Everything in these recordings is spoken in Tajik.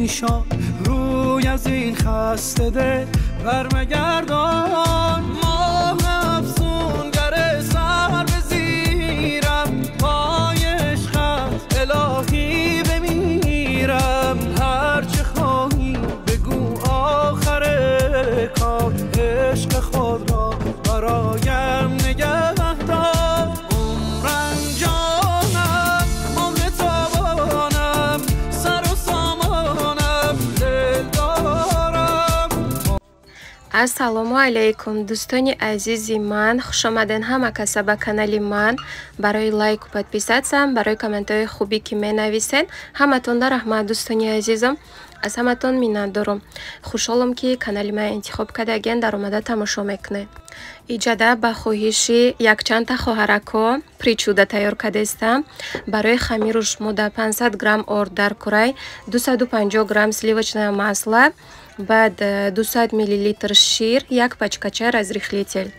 شو روی از این خسته دل برمگردان ماه افسونگر سر بزیرم پای عشقت الهی بمیرم هرچه خواهی بگو آخر کار عشق خود را برایم نگه دار عمرم جانم عمر تابانم سر و سامانم دل دارم. ассалому алейкум дӯстони азизи ман, хушомаден ҳама каса ба канали ман. Барои лайку подписатсия, барои комментҳои хубӣ ки менависен ҳаматонда раҳмат дӯстони азизам. аз ҳаматон миннатдорам. Хушҳолам ки канали ман интихоб кардаген дар омада тамошо мекунед. иҷада ба хоҳиши якчанда хоҳарако причуда тайёр кардастам. Барои хамиру шумода 500 грамм орд дар курай, 250 грамм сливочное масло, баъд 200 мл шир, як пачка чай разрихлитель.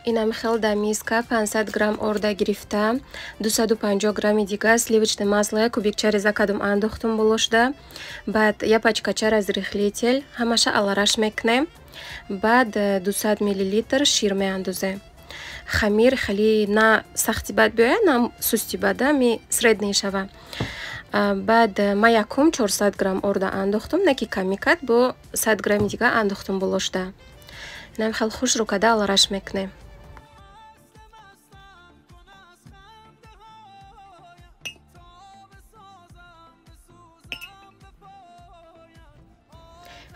Инам хел да миска 500 грамм орда гирифтам, 250 грамми дига сливочное масло кубикча реза кардам андохтам болошда, баъд я пачка чай разрихлитель, ҳамаша алараш мекунем, баъд 200 мл шир меандозем. Хамир хеле на сахти бад биёяд, на сусти бада ми средний шава. Баъд ма якум 400 грамм орда андохтам, на ки ками кард, бо 100 грамми дига андохтам болошда. Инам хел хушрӯ карда алараш мекунем.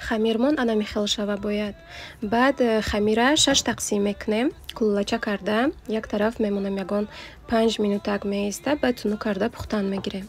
хамирмон ана мехел шава бояд. Баъд хамира 6 тақсим мекунем, куллача карда, як тараф мемонам ягон 5 минутак меиста, баъд тунук карда пухтан мегирем.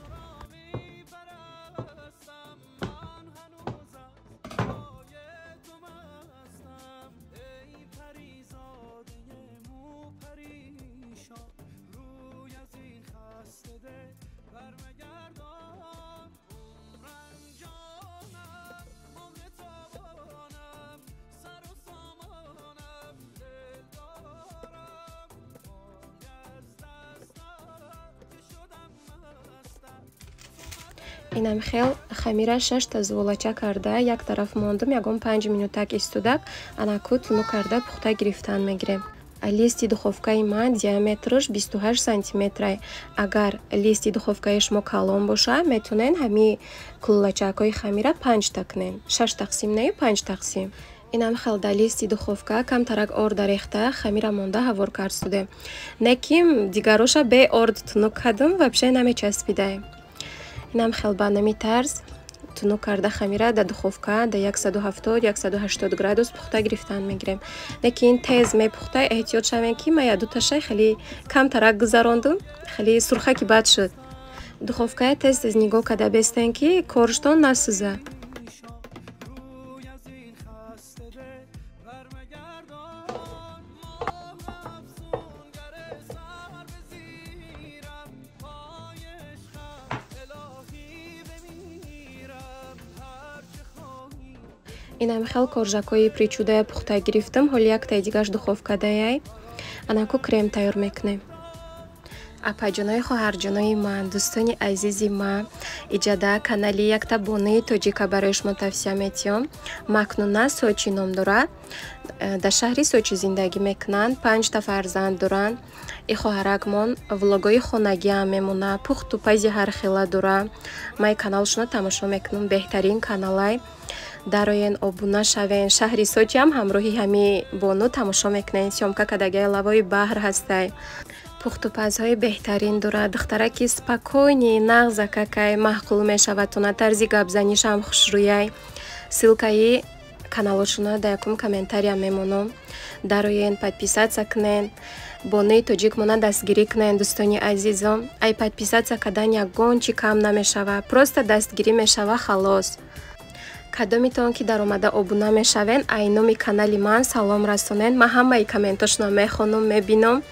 инам хел хамира 6 та зуволача карда, як тараф мондам, ягон 5 минутак истудак, анаку тунук карда пухта гирифтан мегирем. листи духовкаи ман диаметраш 28 сантиметр. Агар листи духовкаи шумо калон боша, метонен ҳами куллачакҳои хамира 5 та кунен. 6 тақсим не, 5 тақсим. инам хел да листи духовка камтарак орда рехта хамира монда ҳавор кард. Неким дигароша бе орд тунук кардам, вообще намечаспидай. инам хел ба нами тарз тунук карда хамира да духовка да 170-180 градус пухта гирифтан мегирем. Лекин тез мепухта, эҳтиёт шавем ки ман ядуташа хеле камтарак гузарондам, хеле сурхаки бад шуд. Духовка тез нигоҳ карда бестен ки корштон насӯзад. инам хел коржакои причуда пухта гирифтам, ҳоли як таи дигаш духовка даяй, анаку крем тайёр мекунем. апаҷонои хоҳарҷонои ман, дӯстони азизи ман, иҷада канали якта бонаи тоҷика барои шумо тавсия метиём. Макнуна Сочи ном дорад, дар шаҳри Сочи зиндагӣ мекунанд, 5 та фарзанд доранд. И хоҳаракмон влогои хонагиам мемона, пухту пази ҳар хела дорад. ман каналшона тамошо мекунам, беҳтарин каналай. дароен обуна шавен. Шаҳри Сочи ҳам ҳамроҳи ҳами бону тамошо мекунен, сёмка кардагай лавои баҳр ҳастай. пухтупазҳои беҳтарин дорад. духтараки спокойни нағзакакай маҳқул мешавад, тона тарзи гапзанишам хушрӯяй. силкаи каналошона да якум комментариям мемонам. дароен подписатсия кунен, бонаи тоҷикмона дастгирӣ кунен дӯстони азизам. ай подписатсия кардан ягон чӣ кам намешава, просто дастгирӣ мешава халос. кадомитон ки дар омада обуна мешавен, ай номи канали ман салом расонен. ман ҳамаи комментошона мехонам, мебинам.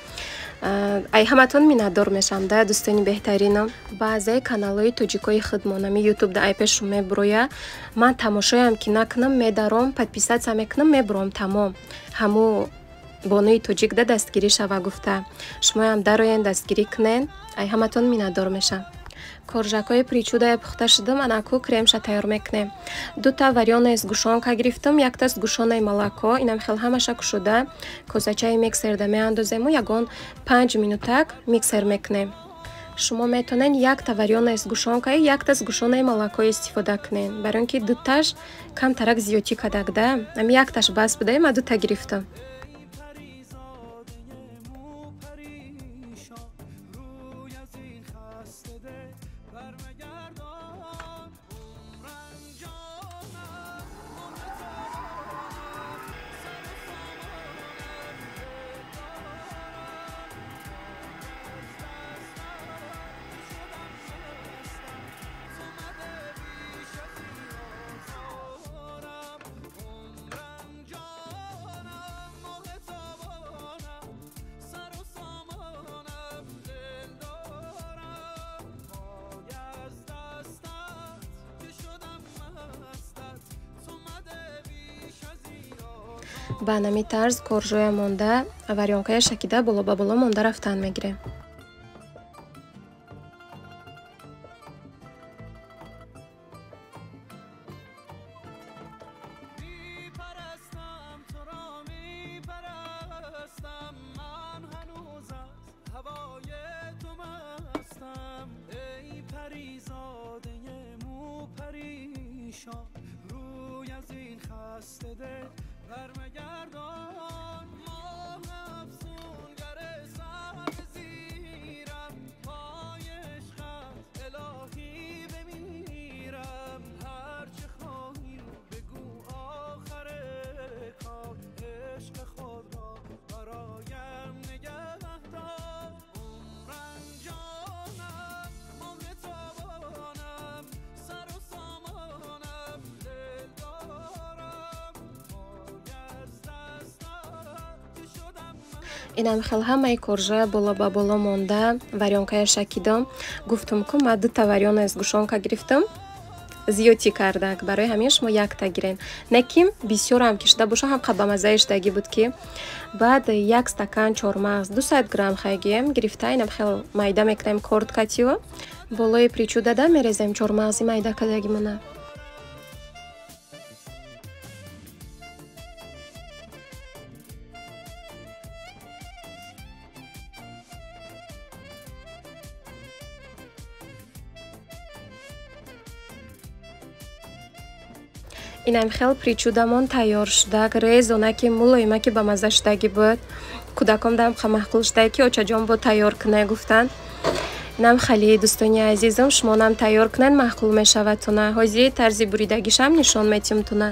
ай ҳаматон миннатдор мешам да дӯстони беҳтаринам. баъзаи каналҳои тоҷикои хидмонами ютуб да ай пешум мебуроя. ман тамошоям ки накунам, медаром, подписатсия мекунам, мебуром тамом. ҳаму бонаи тоҷик да дастгирӣ шава гуфта. шумоям дароен дастгирӣ кунен. ай ҳаматон миннатдор мешам. коржакҳои причудаи пухта шуда анаку кремша тайёр мекунем. 2 та варёнаи с гӯшонка гирифтам, 1 та с гӯшонаи молоко. Инам хел ҳамаша кушуда косачаи миксерда меандозему, ягон 5 минутак миксер мекунем. шумо метонед 1 та варёнаи с гӯшонкаи, 1 та с гӯшонаи молоко истифода кунед, барои ин ки 2 таш камтарак зиёдӣ кардагда. Ам 1 таш бас будаи ма 2 та гирифтам. ба нами тарз коржоя монда варёнкая шакида боло ба боло монда рафтан мегирем. инам хел ҳамаи коржоя боло ба боло монда варёнкая шакидам. гуфтум ку ма 2 та варёна с гӯшонка гирифтам, зиёдӣ кардак, барои ҳамин шумо 1 та гирен. Не ки бисёрам кишида боша, ҳам қа ба маззаи шудагӣ буд ки. баъд 1 стакан чормағз, 200 грамм хайгием гирифта, инам хел майда мекунем корткатио. болои причудада мерезем чормағзи майда кардагимона. инам хел причудамон тайёр шудак, резонаки мулоимаки ба мазза шудагӣ буд. кӯдаком дам ха маҳқул шудай ки очаҷон бо тайёр кунай гуфтанд. инам хали дӯстони азизам, шумонам тайёр кунед, маҳқул мешавадтуна. ҳозири тарзи буридагишам нишон метимтуна.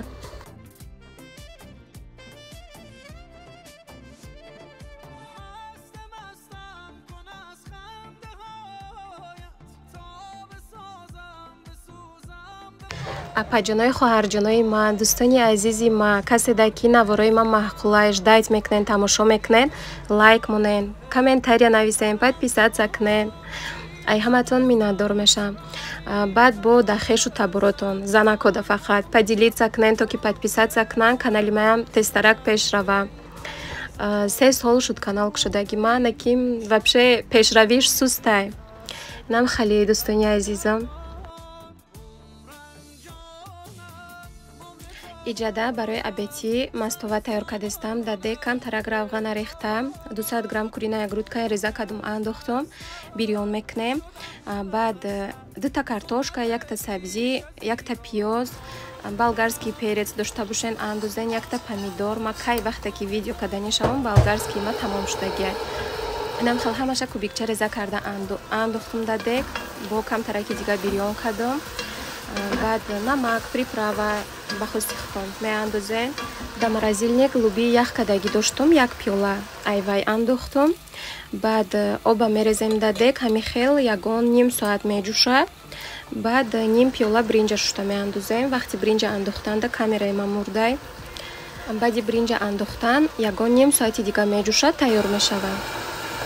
апаҷонои хоҳарҷонои ман, дӯстони азизи ман, каседа ки навораи ман маҳқулааш дайт мекунен, тамошо мекунен, лайк монен, комментария нависен, подписатся кунен. ай ҳаматон миннатдор мешам. баъд бо дахешу таборотон занакода фақат поделиться кунен, то ки подписатся кунан, канали маям тезтарак пеш рава. 3 сол шуд канал кушодаги ман, ки вообще пешравиш сустай. инам хали дӯстони азизам, иҷада барои абетӣ мастова тайёр кардастам. даде камтарак равғана рехтам, 200 грамм курина ягрудкая реза кардум андохтам, бирён мекунем. баъд 2 та картошка, 1 та сабзӣ, 1 та пиёз, болгарский перец дошта бошен андозен, 1 та помидор. ма кай вақте ки видео каданишавам болгарский ма тамом шудагия. инам хел ҳамаша кубикча реза карда андохтам дадек, бо камтараки дига бирён кардам. баъд намак, приправа ба хусти худтон меандозем. дар морозилник луби ях кадаги доштум, 1 пиёла айвай андохтум. баъд оба мерезем дадек, ҳами хел ягон ним соат меҷӯша. баъд ним пиёла бринҷа шушта меандозем. вақти бринҷа андохтанда камераи ма мурдай. баъди бринҷа андохтан ягон ним соати дига меҷӯша, тайёр мешавад.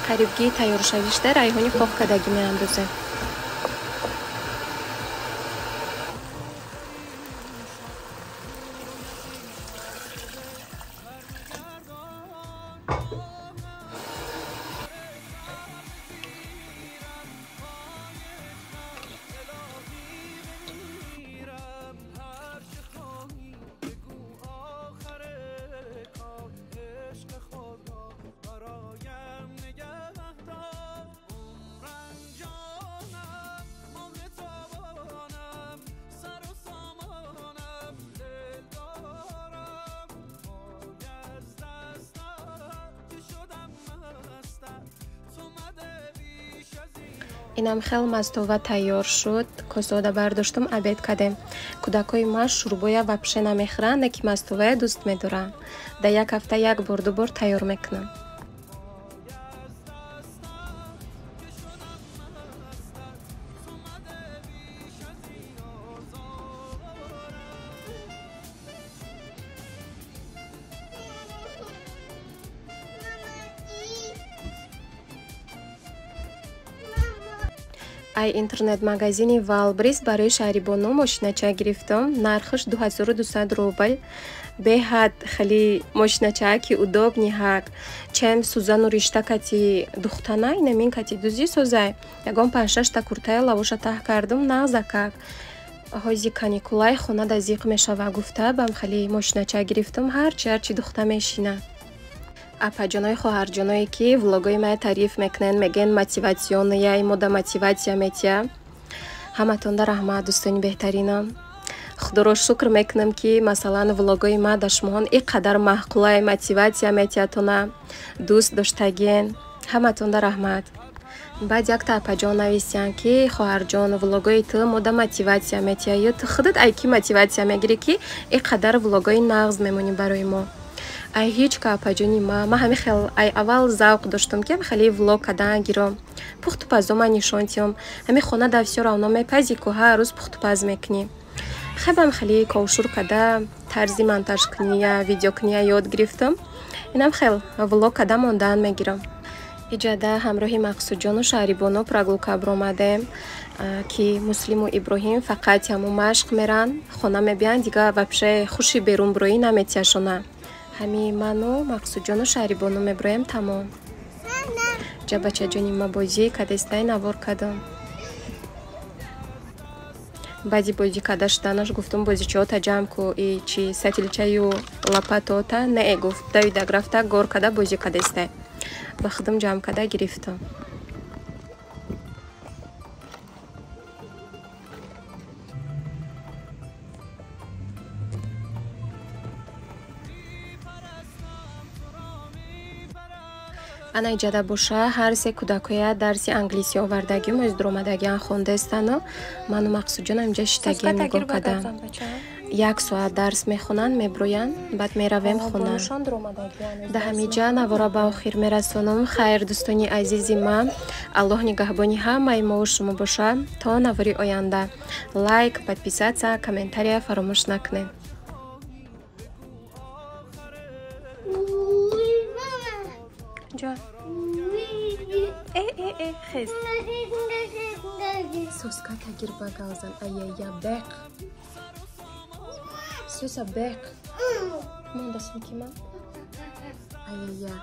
қарибги тайёршавишда райҳони пок кадаги меандозем. инам хел мастова тайёр шуд. Косода бардоштум абед кадем. Кӯдакои ма шӯрбоя вапше намехӯранд, леки мастовая дӯст медоранд. Дар як ҳафта як бор ду бор тайёр мекунам. ай интернет-магазини Валбрис барои Шаҳрибону мошинача гирифтам. Нархаш 2200 рубл. Беҳад хеле мошинача ки удобни ҳак. Чем сӯзану ришта кати духтана, инамин кати дузи сӯзай. Ягон 5-6 та куртая лавоша таҳ кардам, нағзакак. ҳози каникулаи хона да зиқ мешава гуфта, бам хеле мошинача гирифтам, ҳарчи духта мешина. Апаҷонои хоҳарҷоное ки влогои мая таъриф мекунанд, мегӯянд мотиватсионная, мода мотиватсия метия. Ҳаматонда раҳмат, дӯстони беҳтаринам. худоро шукр мекунам ки масалан влогои ма да шумоҳон ин қадар маъқулаи мотиватсия метиятона дӯст доштаген. Ҳаматонда раҳмат. баъд якта апаҷон нависиянд ки хоҳарҷон влогои ту мода мотиватсия метия, ё ту худат ай ки мотиватсия мегирӣ ки ин қадар влогои нағз мемонӣ барои мо. ай ҳеҷ ка апаҷони ма ҳами хел ай аввал завқ доштам ки хеле влог кадан гиром. пухту пазо ма нишонтиём. ҳами хона да всё равно мепази ку ҳар рӯз пухту паз мекунӣ. хебам хеле ковшур када тарзи монтажкуния, видеокуния ёд гирифтам. инам хел влог када мондан мегирам. иҷада ҳамроҳи мақсудҷону шаҳрибону прогулка биромадем ки Муслиму Иброҳим фақат ҳаму машқ меран, хона мебиянд, дига вапше хуши берунбироӣ наметияшона. ҳами ману мақсудҷону шаҳрибону мебироем тамом. ҷа бачаҷони ма бозӣ кадестай навор кадам. баъди бозӣ када шуданаш гуфтам бозичиота ҷамъ ку и чи сатилчаю лопатота не гуфт давидак рафта гор када бозӣ кадестай. ба худам ҷамъ када гирифтам. ана иҷада боша ҳар се кӯдакоя дарси англисӣ овардагӣ мӯз дуромадагиан хондастану ману мақсудҷонам инҷа шитагием нигоҳ кадам. 1 соат дарс мехонанд, мебироянд, баъд меравем хона. да ҳамиҷа навора ба охир мерасонам. хайр дӯстони азизи ман, аллоҳ нигаҳбони ҳамаи мову шумо боша. то навори оянда. лайк, подписаться, комментария фаромӯш накунед. خز سوسكا كجير باغازن ايا باق سوسا باق من دسم كمان ايا